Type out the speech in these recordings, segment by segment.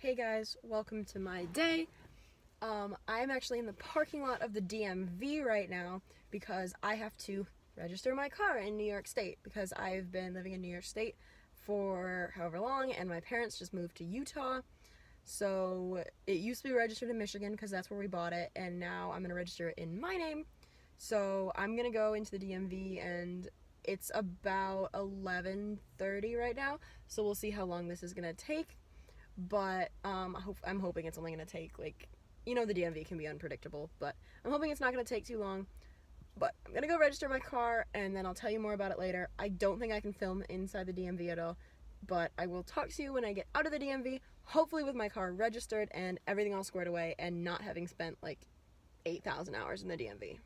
Hey guys, welcome to my day. I'm actually in the parking lot of the DMV right now because I have to register my car in New York State because I've been living in New York State for however long and my parents just moved to Utah. So it used to be registered in Michigan because that's where we bought it, and now I'm going to register it in my name. So I'm going to go into the DMV, and it's about 11:30 right now, so we'll see how long this is going to take. But I'm hoping it's only going to take, like, the DMV can be unpredictable, but I'm hoping it's not going to take too long. But I'm going to go register my car, and then I'll tell you more about it later. I don't think I can film inside the DMV at all, but I will talk to you when I get out of the DMV, hopefully with my car registered and everything all squared away and not having spent, like, 8,000 hours in the DMV.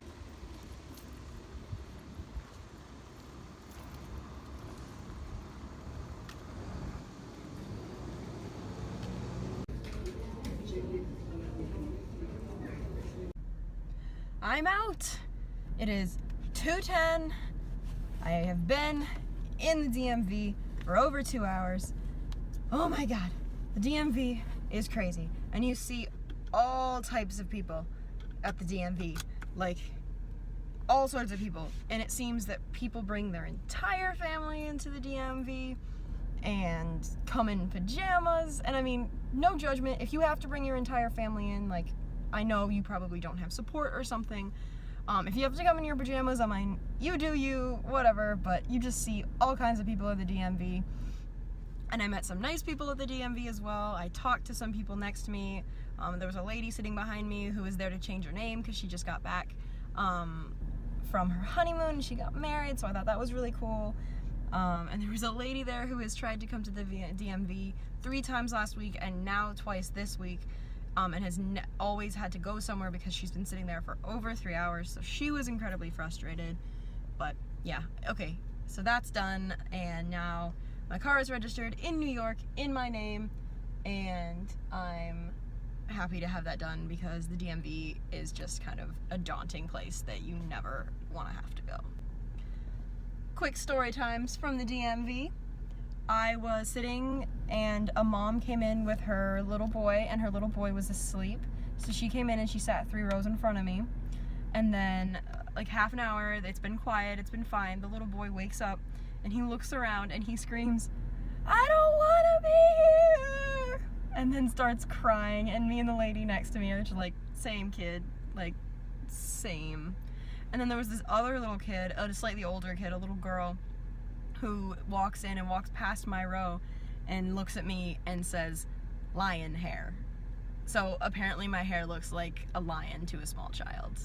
I'm out. It is 2:10. I have been in the DMV for over 2 hours. Oh my god, the DMV is crazy. And you see all types of people at the DMV, like all sorts of people. And it seems that people bring their entire family into the DMV and come in pajamas. And I mean, no judgment. If you have to bring your entire family in, like, I know you probably don't have support or something. If you have to come in your pajamas, I mean, you do you, whatever, but you just see all kinds of people at the DMV. And I met some nice people at the DMV as well. I talked to some people next to me. There was a lady sitting behind me who was there to change her name because she just got back from her honeymoon. She got married, so I thought that was really cool. And there was a lady there who has tried to come to the DMV 3 times last week and now twice this week. And has always had to go somewhere because she's been sitting there for over 3 hours, so she was incredibly frustrated. But yeah, okay, so that's done, and now my car is registered in New York in my name, and I'm happy to have that done because the DMV is just kind of a daunting place that you never want to have to go. Quick story times from the DMV. I was sitting and a mom came in with her little boy, and her little boy was asleep. So she came in and she sat 3 rows in front of me. And then like half an hour, it's been quiet, it's been fine. The little boy wakes up and he looks around and he screams, "I don't want to be here!" And then starts crying, and me and the lady next to me are just like, same kid, like same. And then there was this other little kid, a slightly older kid, a little girl, who walks in and walks past my row and looks at me and says, "Lion hair." So apparently my hair looks like a lion to a small child.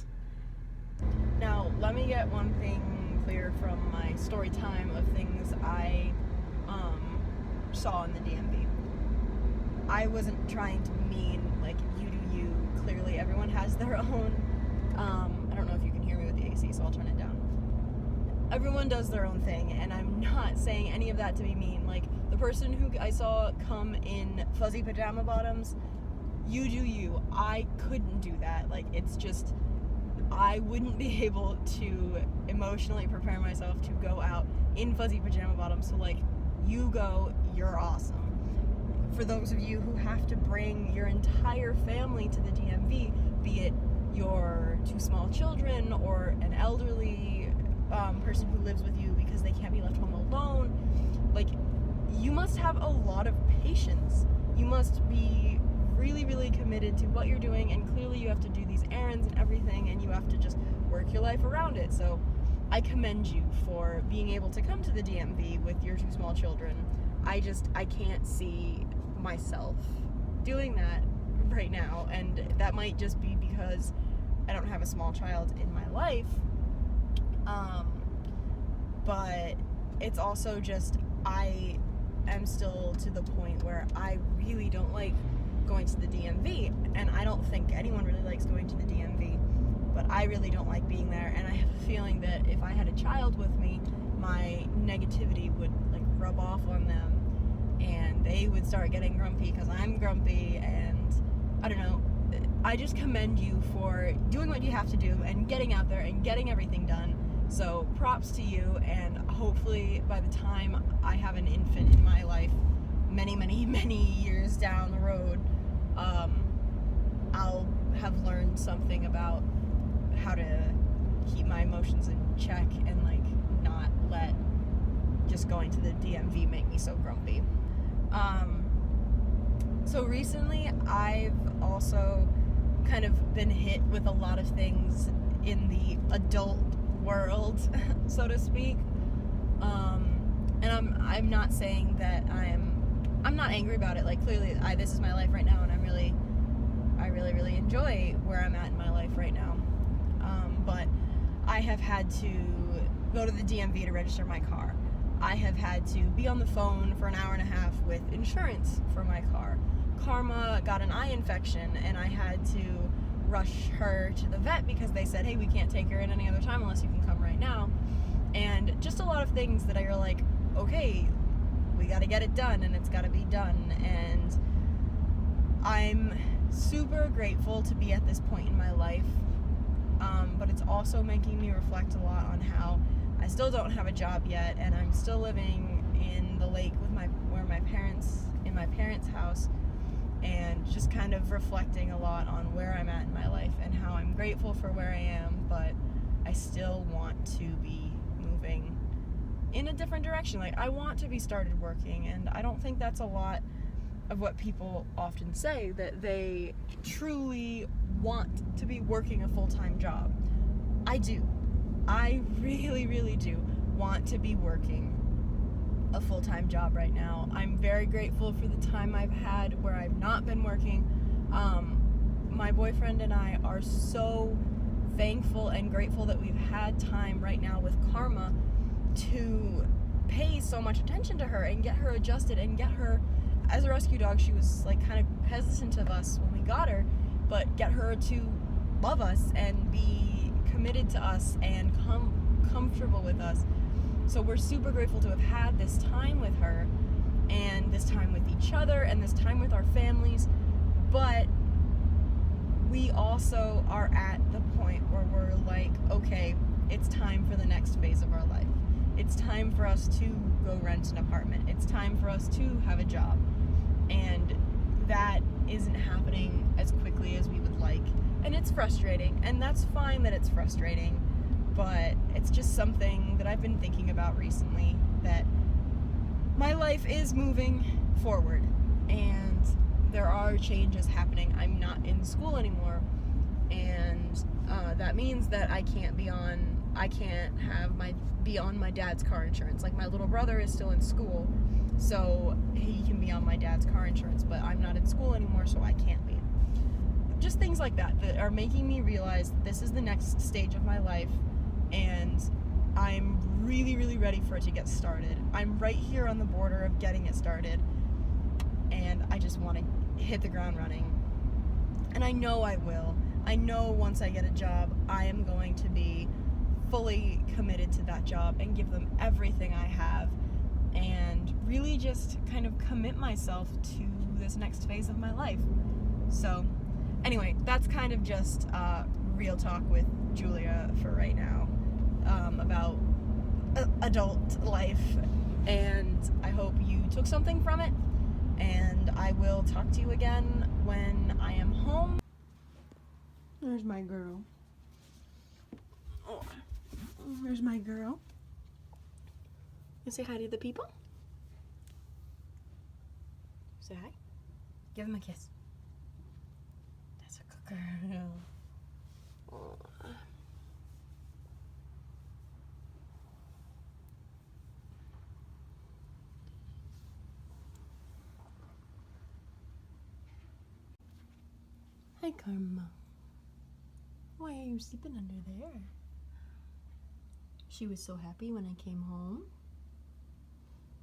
Now, let me get one thing clear from my story time of things I saw in the DMV. I wasn't trying to mean, like, you do you. Clearly everyone has their own, I don't know if you can hear me with the AC, so I'll turn it down. Everyone does their own thing, and I'm not saying any of that to be mean. Like, the person who I saw come in fuzzy pajama bottoms, you do you. I couldn't do that. Like, it's just, I wouldn't be able to emotionally prepare myself to go out in fuzzy pajama bottoms. So, like, you go, you're awesome. For those of you who have to bring your entire family to the DMV, be it your 2 small children or an elderly person who lives with you because they can't be left home alone, like, you must have a lot of patience. You must be really, really committed to what you're doing, and clearly you have to do these errands and everything, and you have to just work your life around it. So I commend you for being able to come to the DMV with your 2 small children. I can't see myself doing that right now, and that might just be because I don't have a small child in my life. But it's also just, I am still to the point where I really don't like going to the DMV, and I don't think anyone really likes going to the DMV, but I really don't like being there, and I have a feeling that if I had a child with me, my negativity would, like, rub off on them, and they would start getting grumpy because I'm grumpy, and I don't know. I just commend you for doing what you have to do and getting out there and getting everything done. So props to you, and hopefully by the time I have an infant in my life, many, many, many years down the road, I'll have learned something about how to keep my emotions in check and like not let just going to the DMV make me so grumpy. So recently I've also kind of been hit with a lot of things in the adult world, so to speak. And I'm not saying that I'm not angry about it. Like, clearly this is my life right now, and I really enjoy where I'm at in my life right now. But I have had to go to the DMV to register my car. I have had to be on the phone for an hour and a half with insurance for my car. Karma got an eye infection, and I had to rush her to the vet because they said, hey, we can't take her in any other time unless you can come right now. And just a lot of things that are like, okay, we got to get it done, and it's got to be done. And I'm super grateful to be at this point in my life, but it's also making me reflect a lot on how I still don't have a job yet, and I'm still living in the lake with in my parents' house, and just kind of reflecting a lot on where I'm at in my life and how I'm grateful for where I am, but I still want to be moving in a different direction. Like, I want to be started working, and I don't think that's a lot of what people often say, that they truly want to be working a full-time job. I do. I really, really do want to be working a full-time job right now. I'm very grateful for the time I've had where I've not been working. My boyfriend and I are so thankful and grateful that we've had time right now with Karma to pay so much attention to her and get her adjusted and get her, as a rescue dog, she was like kind of hesitant of us when we got her, but get her to love us and be committed to us and comfortable with us. So we're super grateful to have had this time with her, and this time with each other, and this time with our families. But we also are at the point where we're like, okay, it's time for the next phase of our life. It's time for us to go rent an apartment. It's time for us to have a job. And that isn't happening as quickly as we would like. And it's frustrating, and that's fine that it's frustrating, but it's just something that I've been thinking about recently, that my life is moving forward, and there are changes happening. I'm not in school anymore, and that means that I can't be on my dad's car insurance. Like, my little brother is still in school, so he can be on my dad's car insurance, but I'm not in school anymore, so I can't be. Just things like that are making me realize that this is the next stage of my life, and I'm really, really ready for it to get started. I'm right here on the border of getting it started, and I just want to hit the ground running. And I know I will. I know once I get a job, I am going to be fully committed to that job and give them everything I have, and really just kind of commit myself to this next phase of my life. So anyway, that's kind of just real talk with Julia for right now, about adult life, and I hope you took something from it, and I will talk to you again when I am home. There's my girl. Oh, there's my girl. You say hi to the people? Say hi. Give them a kiss. That's a good girl. Oh. Hi, Karma. Why are you sleeping under there? She was so happy when I came home.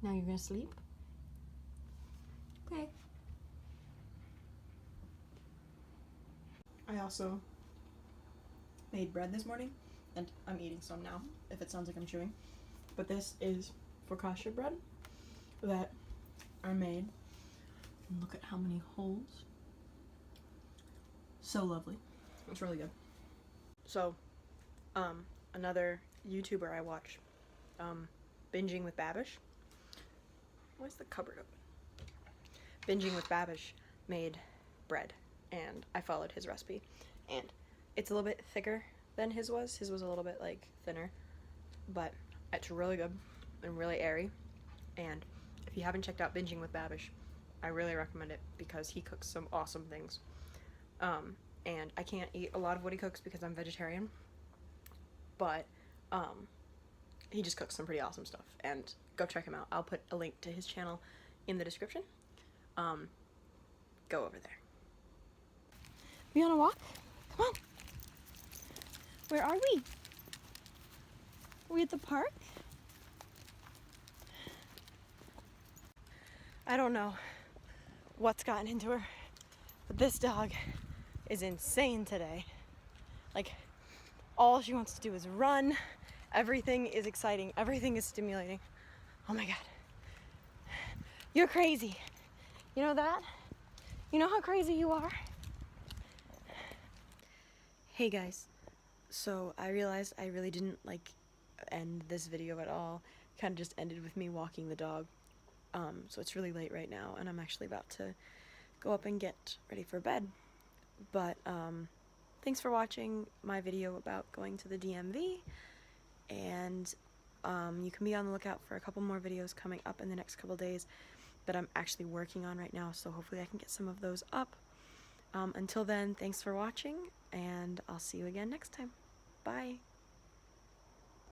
Now you're gonna sleep? Okay. I also made bread this morning, and I'm eating some now, if it sounds like I'm chewing. But this is focaccia bread that I made. And look at how many holes. So lovely. It's really good. So, another YouTuber I watch, Binging with Babish. Why is the cupboard open? Binging with Babish made bread, and I followed his recipe, and it's a little bit thicker than his was. His was a little bit like thinner, but it's really good and really airy. And if you haven't checked out Binging with Babish, I really recommend it because he cooks some awesome things. And I can't eat a lot of what he cooks because I'm vegetarian, but he just cooks some pretty awesome stuff, and go check him out. I'll put a link to his channel in the description. Go over there. We on a walk? Come on. Where are we? Are we at the park? I don't know what's gotten into her, but this dog is insane today. Like, all she wants to do is run. Everything is exciting. Everything is stimulating. Oh my God. You're crazy. You know that? You know how crazy you are? Hey guys. So I realized I really didn't end this video at all. Kind of just ended with me walking the dog. So it's really late right now, and I'm actually about to go up and get ready for bed. But thanks for watching my video about going to the DMV, and you can be on the lookout for a couple more videos coming up in the next couple days that I'm actually working on right now, so hopefully I can get some of those up. Until then, thanks for watching, and I'll see you again next time. Bye!